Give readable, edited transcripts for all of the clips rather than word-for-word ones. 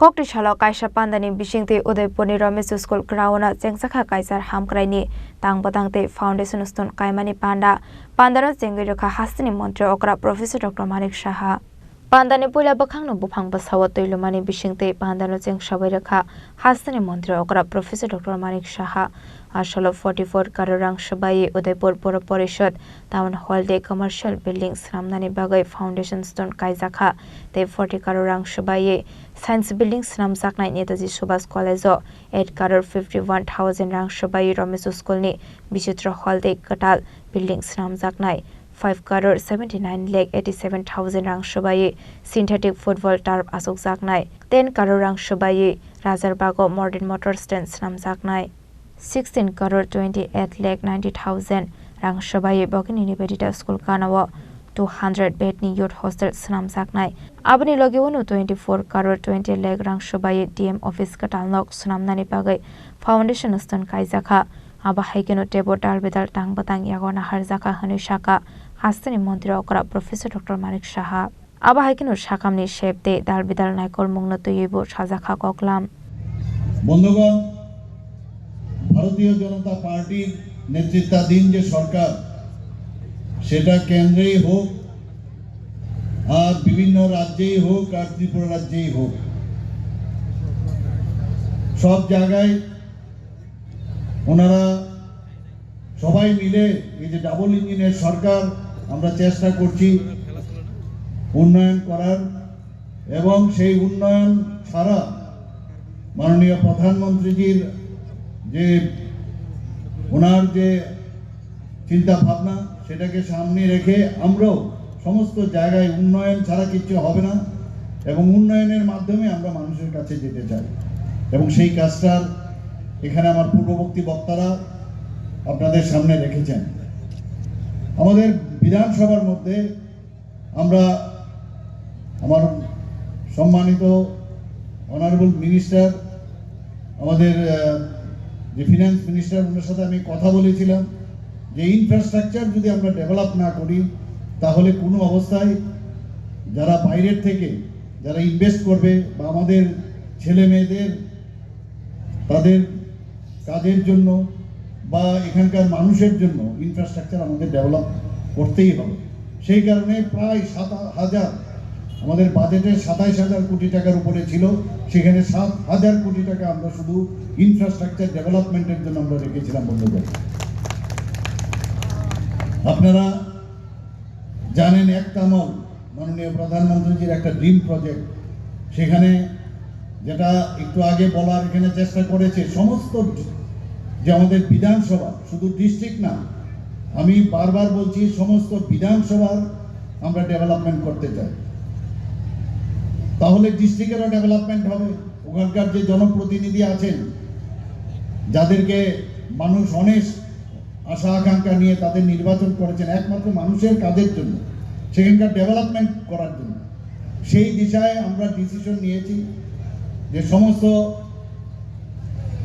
Kokti Shalok Kaisa Pandani Bishingte Udaipurni Ramesh School Ground Chengsakha Kaisar Hamkraini Tang Batangte Foundation Stone Kaimani Pandana Chengirokha Hastini Montri Okra Professor Dr. Manik Shaha Pandani Pula Bakhangno Bufang Basawa Toilumani Bishingte Pandano Cheng Shawairokha Hastini Montri Okra Professor Dr. Manik Shaha Ashalo 44 Karurang Shabai Udaipur Pura Porishad Town Hall Day Commercial Buildings Ramnani Bagai Foundation Stone Kaisakha Te 40 Karurang Shabai Science Buildings Namsaknai Netaji Subhas College 8 crore 51,000 rang Shabai Ramesh School ni Bishitra Hall Day Katal Buildings Namsaknai 5 crore 79,87,000 rang Shabai Synthetic Football Turf Asok Zaknai 10 crore rang Shabai Razarbago Modern Motor Stands Namsaknai 16 crore 28,90,000 rang Shabai Bogini Nibedita School Kanawa 200 bed ni youth hostel Snam Saknai Abni Logewunu 24 crore 20 lakh rang Shabai DM office Katalnok Snam Nani Pagai Foundation Stone Kaizakha Aba Haikeno Tebo Dalbidal Tang Batang Yagona Harzaka Hanushaka Hastani Montri Okra Professor Dr. Manik Shaha Aba Haikeno Shakamni Shepte Dalbidal Naikol Mungno Tuyebo Shazakha Koklam বন্ধুগণ ভারতীয় জনতা পার্টির নেতৃত্বাধীন যে সরকার সেটা কেন্দ্রেই হোক আর বিভিন্ন রাজ্যেই হোক আর ত্রিপুরা রাজ্যেই হোক সব জায়গায় ওনারা সবাই মিলে এই যে ডাবল ইঞ্জিনের সরকার আমরা চেষ্টা করছি উন্নয়ন করার এবং সেই উন্নয়ন ছাড়া মাননীয় প্রধানমন্ত্রীজির যে ওনার যে চিন্তা ভাবনা সেটাকে সামনে রেখে আমরাও সমস্ত জায়গায় উন্নয়ন ছাড়া কিছু হবে না এবং উন্নয়নের মাধ্যমে আমরা মানুষের কাছে যেতে চাই এবং সেই কাজটার এখানে আমার পূর্ববর্তী বক্তারা আপনাদের সামনে রেখেছেন আমাদের বিধানসভার মধ্যে আমরা আমার সম্মানিত অনারেবল মিনিস্টার আমাদের যে ফিনান্স মিনিস্টার ওনার সাথে আমি কথা বলেছিলাম যে ইনফ্রাস্ট্রাকচার যদি আমরা ডেভেলপ না করি তাহলে কোনো অবস্থায় যারা বাইরের থেকে যারা ইনভেস্ট করবে বা আমাদের ছেলে মেয়েদের তাদের কাজের জন্য বা এখানকার মানুষের জন্য ইনফ্রাস্ট্রাকচার আমাদের ডেভেলপ করতেই হবে সেই কারণে প্রায় 7,000 আমাদের বাজেটে 27,000 কোটি টাকার উপরে ছিল সেখানে 7,000 কোটি টাকা আমরা শুধু ইনফ্রাস্ট্রাকচার ডেভেলপমেন্টের জন্য আমরা রেখেছিলাম বন্ধুগণ আপনারা জানেন একতামল মাননীয় প্রধানমন্ত্রীজির একটা ড্রিম প্রজেক্ট সেখানে যেটা একটু আগে বলার এখানে চেষ্টা করেছে সমস্ত যে আমাদের বিধানসভা শুধু ডিস্ট্রিক্ট না আমি বারবার বলছি সমস্ত বিধানসভার আমরা ডেভেলপমেন্ট করতে চাই তাহলে ডিস্ট্রিক্টেরও ডেভেলপমেন্ট হবে ওখানকার যে জনপ্রতিনিধি আছেন যাদেরকে মানুষ অনেক আশা আকাঙ্ক্ষা নিয়ে তাদের নির্বাচন করেছেন একমাত্র মানুষের কাজের জন্য সেখানকার ডেভেলপমেন্ট করার জন্য সেই দিশায় আমরা ডিসিশন নিয়েছি যে সমস্ত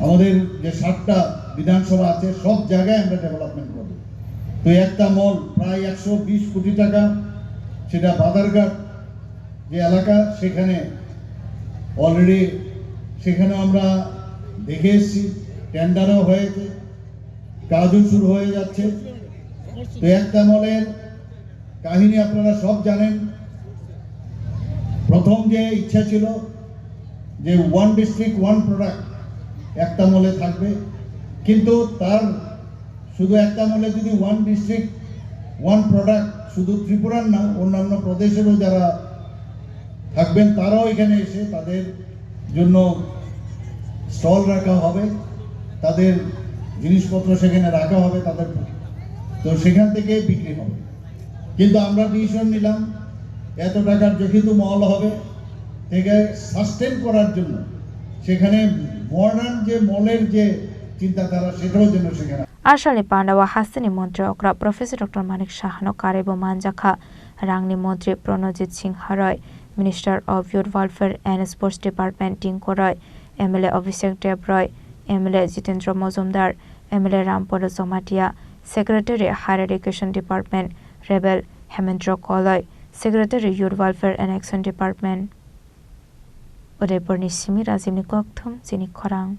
আমাদের যে 7টা বিধানসভা আছে সব জায়গায় আমরা ডেভেলপমেন্ট করব তো একটা মল প্রায় 120 কোটি টাকা সেটা বাদারঘাট যে এলাকা সেখানে অলরেডি সেখানে আমরা দেখে এসেছি টেন্ডারও হয়েছে কাজও শুরু হয়ে যাচ্ছে তো একটা মলের কাহিনী আপনারা সব জানেন প্রথম যে ইচ্ছা ছিল যে 1 ডিস্ট্রিক্ট 1 প্রোডাক্ট একটা মলে থাকবে কিন্তু তার শুধু একটা মলে যদি 1 ডিস্ট্রিক্ট 1 প্রোডাক্ট শুধু ত্রিপুরার না অন্যান্য প্রদেশেরও যারা থাকবেন তারাও এখানে এসে তাদের জন্য স্টল রাখা হবে তাদের জিনিসপত্র সেখানে রাখা হবে তাদের তো সেখান থেকে বিক্রি হবে কিন্তু আমরা ডিসিশন নিলাম এত টাকার যেহেতু মল হবে থেকে সাস্টেন করার জন্য সেখানে মডার্ন যে মলের যে চিন্তাধারা সেটাও যেন সেখানে Ashali Pandawa Hastani Montri Okra Professor Dr. Manik Shahano Karebo Manjakha Rangni Montri Pranojit Singh Haroy Minister of Youth Welfare and Sports Department Tinko Roy MLA Abhishek Deb Roy MLA Jitendra Mozumdar MLA Rampodo Somatia Secretary Higher Education Department Rebel Hemendra Koloi Secretary Youth Welfare and Action Department Udaipurni Simi Rajimni Kokthum Sini Khorang.